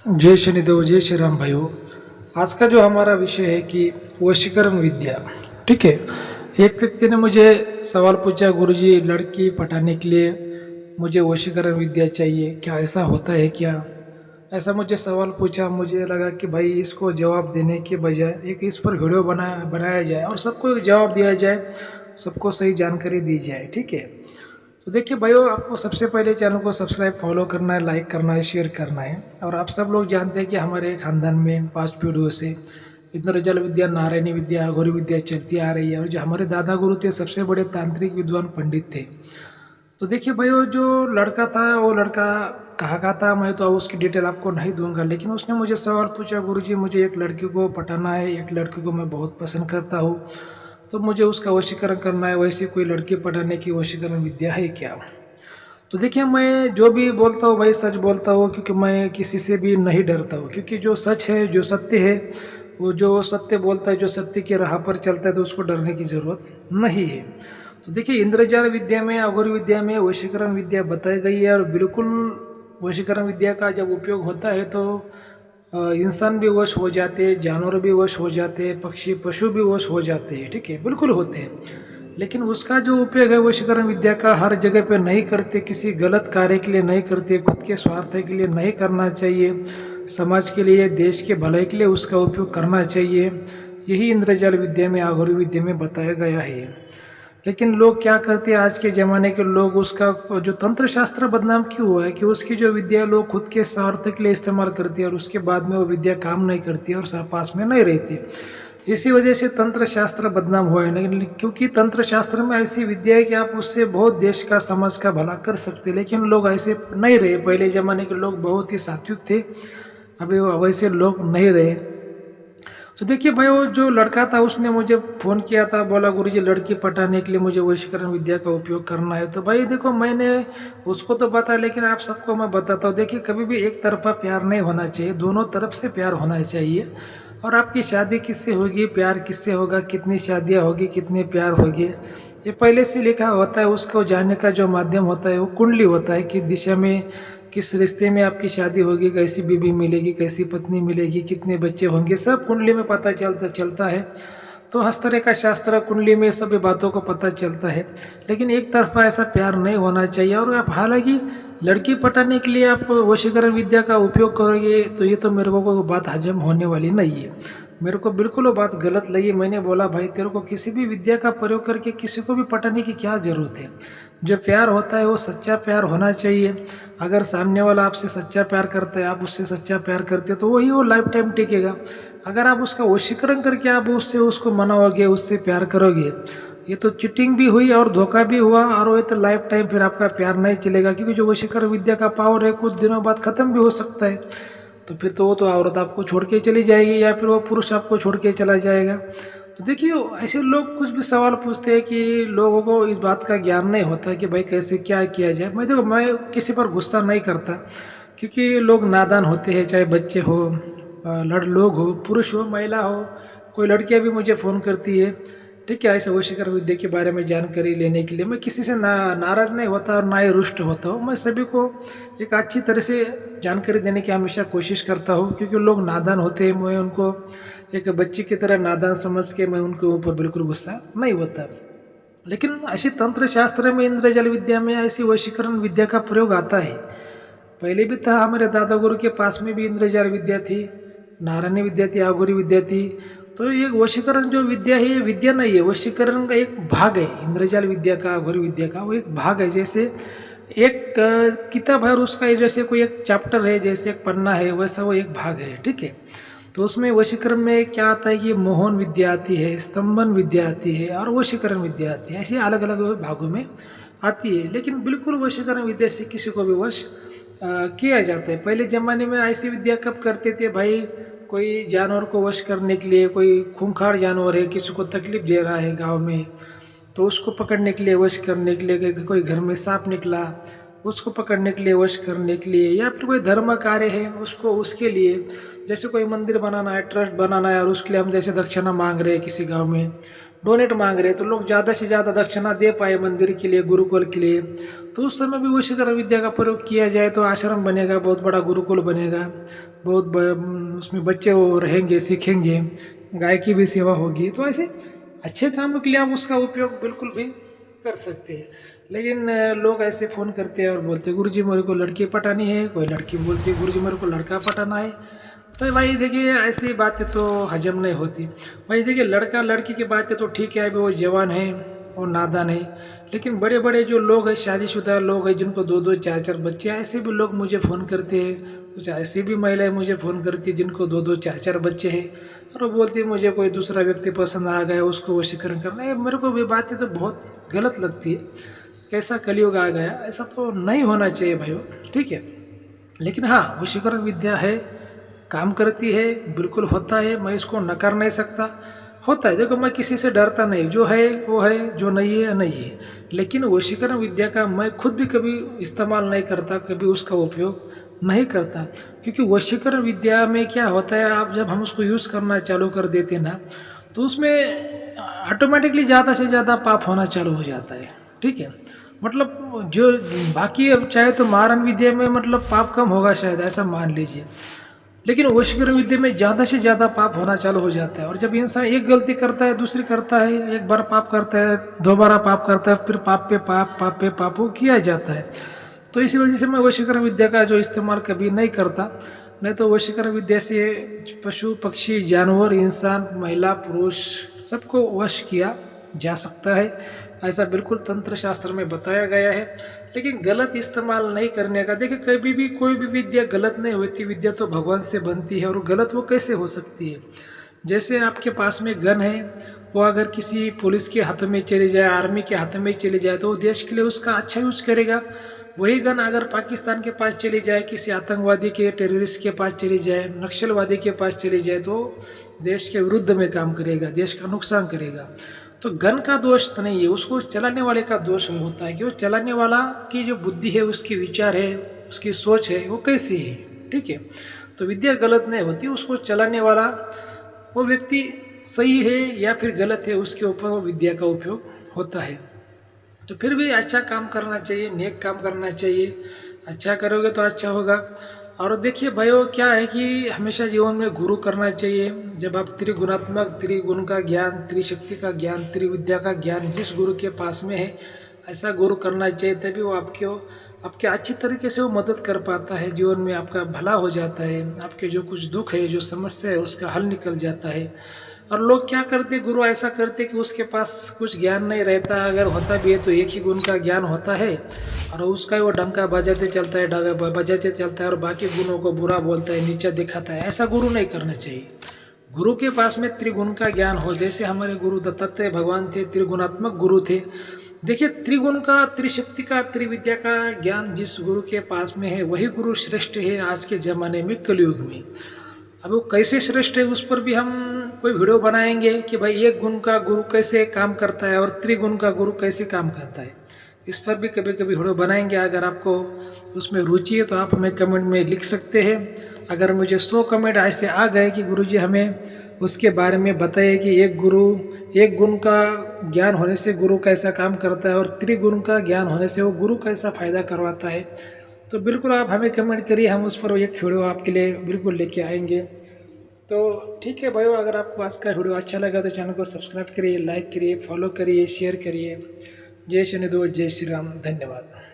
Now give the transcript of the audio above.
जय शनिदेव जय श्री राम भाइयों। आज का जो हमारा विषय है कि वशीकरण विद्या। ठीक है। एक व्यक्ति ने मुझे सवाल पूछा, गुरुजी लड़की पटाने के लिए मुझे वशीकरण विद्या चाहिए, क्या ऐसा होता है क्या? ऐसा मुझे सवाल पूछा। मुझे लगा कि भाई इसको जवाब देने के बजाय एक इस पर वीडियो बनाया जाए और सबको एक जवाब दिया जाए, सबको सही जानकारी दी जाए। ठीक है। तो देखिए भाइयों, आपको सबसे पहले चैनल को सब्सक्राइब फॉलो करना है, लाइक करना है, शेयर करना है। और आप सब लोग जानते हैं कि हमारे खानदान में 5 पीढ़ियों से इंद्रजाल विद्या, नारायणी विद्या, गौरी विद्या चलती आ रही है। और जो हमारे दादा गुरु थे, सबसे बड़े तांत्रिक विद्वान पंडित थे। तो देखिए भाइयों, जो लड़का था वो लड़का कहाँ का था, मैं तो उसकी डिटेल आपको नहीं दूंगा, लेकिन उसने मुझे सवाल पूछा, गुरुजी मुझे एक लड़की को पटाना है, एक लड़की को मैं बहुत पसंद करता हूँ, तो मुझे उसका वशीकरण करना है। वैसी कोई लड़की पटाने की वशीकरण विद्या है क्या? तो देखिए, मैं जो भी बोलता हूँ भाई सच बोलता हूँ, क्योंकि मैं किसी से भी नहीं डरता हूँ। क्योंकि जो सच है, जो सत्य है, वो जो सत्य बोलता है, जो सत्य की राह पर चलता है, तो उसको डरने की जरूरत नहीं है। तो देखिए, इंद्रजाल विद्या में, अघोर विद्या में वशीकरण विद्या बताई गई है। और बिल्कुल वशीकरण विद्या का जब उपयोग होता है तो इंसान भी वश हो जाते हैं, जानवर भी वश हो जाते हैं, पक्षी पशु भी वश हो जाते हैं। ठीक है, बिल्कुल होते हैं। लेकिन उसका जो उपयोग है वशीकरण विद्या का, हर जगह पे नहीं करते, किसी गलत कार्य के लिए नहीं करते, खुद के स्वार्थ के लिए नहीं करना चाहिए, समाज के लिए, देश के भलाई के लिए उसका उपयोग करना चाहिए। यही इंद्रजाल विद्या में, अघोरी विद्या में बताया गया है। लेकिन लोग क्या करते हैं, आज के ज़माने के लोग, उसका जो तंत्र शास्त्र बदनाम क्यों हुआ है कि उसकी जो विद्या लोग खुद के स्वार्थ के लिए इस्तेमाल करते हैं और उसके बाद में वो विद्या काम नहीं करती और पास में नहीं रहती। इसी वजह से तंत्र शास्त्र बदनाम हुआ है। लेकिन क्योंकि तंत्र शास्त्र में ऐसी विद्या है कि आप उससे बहुत देश का, समाज का भला कर सकते हैं, लेकिन लोग ऐसे नहीं रहे। पहले ज़माने के लोग बहुत ही सात्विक थे, अभी वैसे लोग नहीं रहे। तो देखिए भाई, वो जो लड़का था उसने मुझे फ़ोन किया था, बोला गुरुजी लड़की पटाने के लिए मुझे वशीकरण विद्या का उपयोग करना है। तो भाई देखो, मैंने उसको तो बता, लेकिन आप सबको मैं बताता हूँ। देखिए, कभी भी एक तरफा प्यार नहीं होना चाहिए, दोनों तरफ से प्यार होना चाहिए। और आपकी शादी किससे होगी, प्यार किससे होगा, कितनी शादियाँ होगी, कितने प्यार होगी, ये पहले से लिखा होता है। उसको जानने का जो माध्यम होता है वो कुंडली होता है, कि दिशा में, किस रिश्ते में आपकी शादी होगी, कैसी बीवी मिलेगी, कैसी पत्नी मिलेगी, कितने बच्चे होंगे, सब कुंडली में पता चलता है। तो हस्तरेखा शास्त्र कुंडली में सभी बातों को पता चलता है। लेकिन एक तरफा ऐसा प्यार नहीं होना चाहिए। और आप हालांकि लड़की पटाने के लिए आप वशीकरण विद्या का उपयोग करोगे, तो ये तो मेरे को कोई बात हजम होने वाली नहीं है। मेरे को बिल्कुल वो बात गलत लगी। मैंने बोला भाई, तेरे को किसी भी विद्या का प्रयोग करके किसी को भी पटाने की क्या ज़रूरत है? जो प्यार होता है वो सच्चा प्यार होना चाहिए। अगर सामने वाला आपसे सच्चा प्यार करता है, आप उससे सच्चा प्यार करते हो, तो वही वो लाइफ टाइम टिकेगा। अगर आप उसका वशीकरण करके आप उससे उसको मनाओगे, उससे प्यार करोगे, ये तो चीटिंग भी हुई और धोखा भी हुआ। और ये तो लाइफ टाइम फिर आपका प्यार नहीं चलेगा, क्योंकि जो वशीकरण विद्या का पावर है कुछ दिनों बाद ख़त्म भी हो सकता है। तो फिर तो वो तो औरत आपको छोड़ के चली जाएगी, या फिर वो पुरुष आपको छोड़ के चला जाएगा। तो देखिए, ऐसे लोग कुछ भी सवाल पूछते हैं कि लोगों को इस बात का ज्ञान नहीं होता कि भाई कैसे क्या किया जाए। मैं किसी पर गुस्सा नहीं करता, क्योंकि लोग नादान होते हैं, चाहे बच्चे हो, लोग हो, पुरुष हो, महिला हो। कोई लड़कियां भी मुझे फ़ोन करती है, ठीक है, ऐसे वशीकरण विद्या के बारे में जानकारी लेने के लिए। मैं किसी से नाराज़ नहीं होता और ना ही रुष्ट होता हूँ। मैं सभी को एक अच्छी तरह से जानकारी देने की हमेशा कोशिश करता हूँ, क्योंकि लोग नादान होते हैं। मैं उनको एक बच्चे की तरह नादान समझ के मैं उनके ऊपर बिल्कुल गुस्सा नहीं होता। लेकिन ऐसी तंत्र शास्त्र में, इंद्रजाल विद्या में ऐसी वशीकरण विद्या का प्रयोग आता है। पहले भी था, हमारे दादा गुरु के पास में भी इंद्रजाल विद्या थी, नारायणी विद्या थी, अघोरी विद्या थी। तो ये वशीकरण जो विद्या है, ये विद्या नहीं है, वशीकरण का एक भाग है। इंद्रजाल विद्या का, अघोरी विद्या का वो एक भाग है। जैसे एक किताब है और उसका जैसे कोई एक चैप्टर है, जैसे एक पन्ना है, वैसा वो एक भाग है। ठीक है। तो उसमें वशीकरण में क्या आता है कि मोहन विद्या आती है, स्तंभन विद्या आती है और वशीकरण विद्या आती है। ऐसी अलग अलग भागों में आती है। लेकिन बिल्कुल वशीकरण विद्या से किसी को भी वश किया जाता है। पहले ज़माने में ऐसी विद्या कब करते थे भाई? कोई जानवर को वश करने के लिए, कोई खूंखार जानवर है, किसी को तकलीफ दे रहा है गांव में, तो उसको पकड़ने के लिए, वश करने के लिए, कोई घर में सांप निकला, उसको पकड़ने के लिए, वश करने के लिए, या फिर कोई धर्म कार्य है उसको, उसके लिए, जैसे कोई मंदिर बनाना है, ट्रस्ट बनाना है, और उसके लिए हम जैसे दक्षिणा मांग रहे हैं किसी गांव में, डोनेट मांग रहे, तो लोग ज़्यादा से ज़्यादा दक्षिणा दे पाए मंदिर के लिए, गुरुकुल के लिए। तो उस समय भी वशीकरण विद्या का प्रयोग किया जाए तो आश्रम बनेगा, बहुत बड़ा गुरुकुल बनेगा, उसमें बच्चे वो रहेंगे, सीखेंगे, गाय की भी सेवा होगी। तो ऐसे अच्छे कामों के लिए आप उसका उपयोग बिल्कुल भी कर सकते हैं। लेकिन लोग ऐसे फ़ोन करते हैं और बोलते हैं गुरुजी मेरे को लड़की पटानी है, कोई लड़की बोलती है गुरुजी मेरे को लड़का पटाना है। तो भाई देखिए ऐसी बातें तो हजम नहीं होती। भाई देखिए लड़का लड़की की बातें तो ठीक है, अभी वो जवान है और नादान है, लेकिन बड़े बड़े जो लोग हैं, शादीशुदा लोग हैं, जिनको दो दो चार चार बच्चे, ऐसे भी लोग मुझे फ़ोन करते हैं। कुछ ऐसी भी महिलाएं मुझे फ़ोन करती है जिनको दो दो चार चार बच्चे हैं, और वो बोलती है मुझे कोई दूसरा व्यक्ति पसंद आ गया, उसको वशीकरण करना है। मेरे को भी बातें तो बहुत गलत लगती है। कैसा कलयुग आ गया, ऐसा तो नहीं होना चाहिए भाइयों, ठीक है। लेकिन हाँ, वशीकरण विद्या है, काम करती है, बिल्कुल होता है, मैं इसको नकार नहीं सकता। होता है, देखो मैं किसी से डरता नहीं, जो है वो है, जो नहीं है नहीं है। लेकिन वशीकरण विद्या का मैं खुद भी कभी इस्तेमाल नहीं करता, कभी उसका उपयोग नहीं करता। क्योंकि वशीकरण विद्या में क्या होता है, आप जब हम उसको यूज़ करना चालू कर देते ना, तो उसमें ऑटोमेटिकली ज़्यादा से ज़्यादा पाप होना चालू हो जाता है, ठीक है। मतलब जो बाकी अब चाहे तो मारण विद्या में मतलब पाप कम होगा शायद, ऐसा मान लीजिए, लेकिन वशीकरण विद्या में ज़्यादा से ज़्यादा पाप होना चालू हो जाता है। और जब इंसान एक गलती करता है, दूसरी करता है, एक बार पाप करता है, दोबारा पाप करता है, फिर पाप पे पाप वो किया जाता है। तो इसी वजह से मैं वशीकरण विद्या का जो इस्तेमाल कभी नहीं करता। नहीं तो वशीकरण विद्या से पशु पक्षी जानवर इंसान महिला पुरुष सबको वश किया जा सकता है, ऐसा बिल्कुल तंत्र शास्त्र में बताया गया है। लेकिन गलत इस्तेमाल नहीं करने का, देखिए कभी भी कोई भी विद्या गलत नहीं होती, विद्या तो भगवान से बनती है, और गलत वो कैसे हो सकती है। जैसे आपके पास में गन है, वो अगर किसी पुलिस के हाथों में चली जाए, आर्मी के हाथों में चली जाए, तो वो देश के लिए उसका अच्छा यूज करेगा। वही गन अगर पाकिस्तान के पास चली जाए, किसी आतंकवादी के टेररिस्ट के पास चली जाए, नक्सलवादी के पास चली जाए, तो देश के विरुद्ध में काम करेगा, देश का नुकसान करेगा। तो गन का दोष तो नहीं है, उसको चलाने वाले का दोष होता है कि वो चलाने वाला की जो बुद्धि है, उसकी विचार है, उसकी सोच है, वो कैसी है, ठीक है। तो विद्या गलत नहीं होती, उसको चलाने वाला वो व्यक्ति सही है या फिर गलत है, उसके ऊपर वो विद्या का उपयोग होता है। तो फिर भी अच्छा काम करना चाहिए, नेक काम करना चाहिए। अच्छा करोगे तो अच्छा होगा। और देखिए भाइयों क्या है कि हमेशा जीवन में गुरु करना चाहिए। जब आप त्रिगुणात्मक, त्रिगुण का ज्ञान, त्रिशक्ति का ज्ञान, त्रिविद्या का ज्ञान जिस गुरु के पास में है, ऐसा गुरु करना चाहिए, तभी वो आपके अच्छी तरीके से वो मदद कर पाता है, जीवन में आपका भला हो जाता है, आपके जो कुछ दुख है, जो समस्या है, उसका हल निकल जाता है। और लोग क्या करते, गुरु ऐसा करते कि उसके पास कुछ ज्ञान नहीं रहता, अगर होता भी है तो एक ही गुण का ज्ञान होता है, और उसका वो डंका बजाते चलता है, डगा बजाते चलता है, और बाकी गुणों को बुरा बोलता है, नीचा दिखाता है। ऐसा गुरु नहीं करना चाहिए। गुरु के पास में त्रिगुण का ज्ञान हो, जैसे हमारे गुरु दत्तात्रेय भगवान थे, त्रिगुणात्मक गुरु थे। देखिए त्रिगुण का, त्रिशक्ति का, त्रिविद्या का ज्ञान जिस गुरु के पास में है, वही गुरु श्रेष्ठ है आज के ज़माने में, कलयुग में। अब वो कैसे श्रेष्ठ है, उस पर भी हम कोई वीडियो बनाएंगे कि भाई एक गुण का गुरु कैसे काम करता है और त्रिगुण का गुरु कैसे काम करता है। इस पर भी कभी कभी वीडियो बनाएंगे। अगर आपको उसमें रुचि है तो आप हमें कमेंट में लिख सकते हैं। अगर मुझे 100 कमेंट ऐसे आ गए कि गुरुजी हमें उसके बारे में बताइए कि एक गुण का ज्ञान होने से गुरु कैसा काम करता है और त्रिगुण का ज्ञान होने से वो गुरु कैसा फ़ायदा करवाता है, तो बिल्कुल आप हमें कमेंट करिए, हम उस पर एक वीडियो आपके लिए बिल्कुल लेके आएंगे। तो ठीक है भाइयों, अगर आपको आज का वीडियो अच्छा लगा तो चैनल को सब्सक्राइब करिए, लाइक करिए, फॉलो करिए, शेयर करिए। जय शनिदेव, जय श्री राम, धन्यवाद।